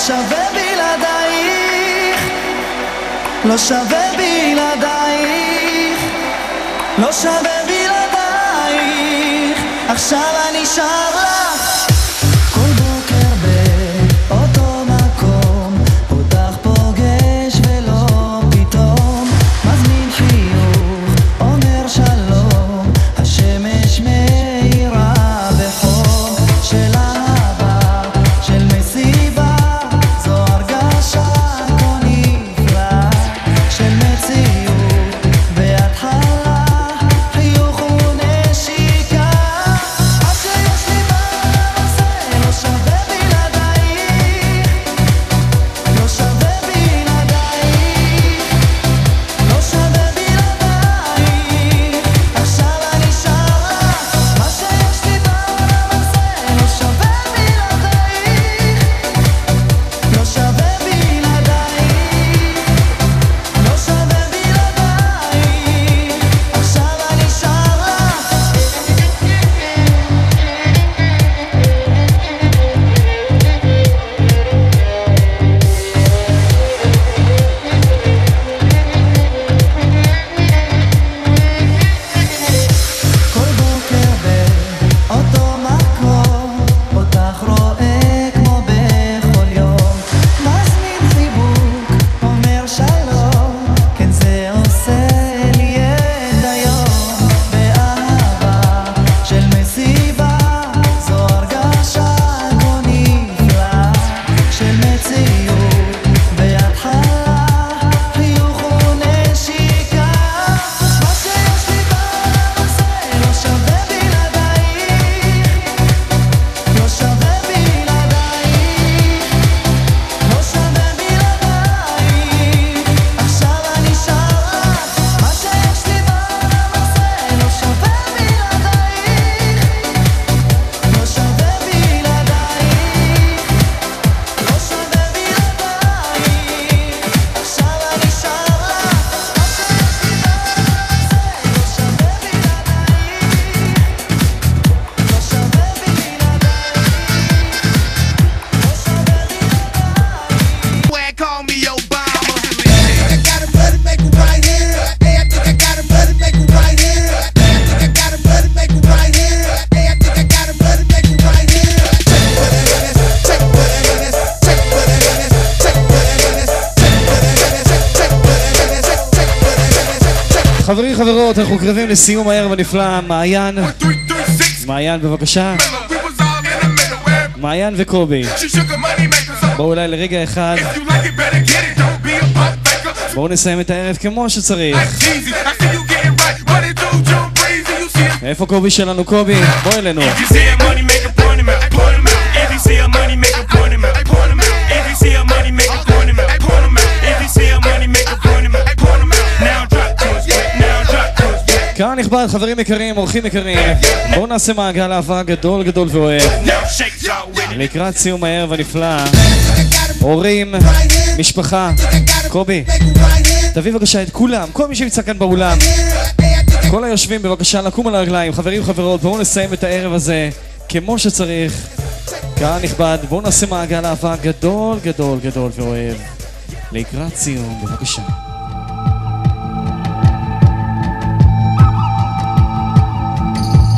שווה בלעדייך, לא שווה בלעדייך, לא שווה בלעדייך. עכשיו אני שר לך כל בוקר באותו מקום, אותך פוגש ולא פתאום מזמין חיוך, אומר שלום, השמש מאירה בחום של אהבה, של מסיבה, זו הרגשה כה נפלאה של מציאות בהתחלה, חיוך ונשיקה. אז שיש לי מה לעשות, לא שווה בלעדייך, לא שווה בלעדייך, לא שווה בלעדייך. עכשיו אני שר לך מה שיש לי בעולם הזה, לא שווה בלעדייך, לא שווה בלעדייך, לא שווה בלעדייך. עכשיו אני שר לך. כל בוקר באותו מקום, אותך רואה כמו בכל יום, מזמין חיבוק, אומר שלום, כן זה עושה לי את היום. באהבה של מסיבה, זו הרגשה כה נפלאה של מציאות בהתחלה, חיוך ונשיקה. מה שיש לי בעולם הזה לא שווה בלעדייך, לא שווה בלעדייך, לא שווה בלעדייך. עכשיו אני שר לך מה שיש לי בעולם הזה, לא שווה בלעדייך, לא שווה בלעדייך, לא שווה בלעדייך. עכשיו אני שר לך מה שיש לי בעולם הזה, לא שווה בלעדייך, לא שווה בלעדייך, לא שווה Boy, call me Obama. I got a bloody make it right here. Hey, I think I got a bloody make it right here. Hey, I think I got a bloody make it right here. Hey, I think I got a bloody make it right here. Check for the illness, check for the illness, check for the illness, check for the illness, check for the illness, check for the illness, check for the illness. חברים, חברות, אנחנו קרבים לסיום הערב הנפלא. מעיין, 336. מעיין בבקשה. We was all in the middle where מעיין וקובי, she shook her money maker. So בואו אליי לרגע אחד, if you like it, better get it. Don't be a pump faker. בואו נסיים את הערב כמו שצריך. Like Jeezy, I see you getting right. What it do, Jump Breezy? You see it. איפה קובי שלנו? קובי, בוא אלינו. If you see a money maker, point him out. Point him out. If you see a money maker, point him out. Point him out. If you see a money maker, point him out. Point him out. If you see a money maker, point him out. Point him out. Now drop to us, now drop to us. קהל נכבד, חברים יקרים, אורחים יקרים, בואו נעשה מעגל אהבה גדול גדול ואוהב Now shake y'all with it. לקראת סיום הערב הנפלא. הורים, משפחה, קובי, תביא בבקשה את כולם, כל מי שנמצא כאן באולם, כל היושבים בבקשה לקום על הרגליים. חברים חברות, בואו נסיים את הערב הזה כמו שצריך. קהל נכבד, בואו נעשה מעגל אהבה גדול גדול גדול ואוהב לקראת סיום, בבקשה.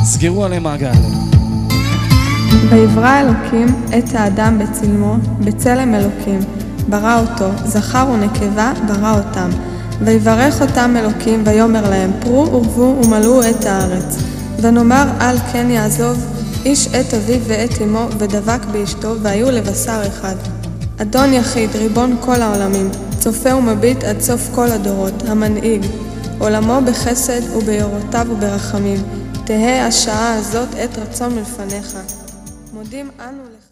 סגרו עליהם מעגל. ויברא אלוקים את האדם בצלמו, בצלם אלוקים, ברא אותו, זכר ונקבה ברא אותם. ויברך אותם אלוקים ויאמר להם, פרו ורבו ומלאו את הארץ. ונאמר על כן יעזוב איש את אביו ואת אמו, ודבק באשתו, והיו לבשר אחד. אדון יחיד, ריבון כל העולמים, צופה ומביט עד סוף כל הדורות, המנהיג, עולמו בחסד וביורותיו וברחמים. תהא השעה הזאת את רצון מלפניך. מודים אנו לך.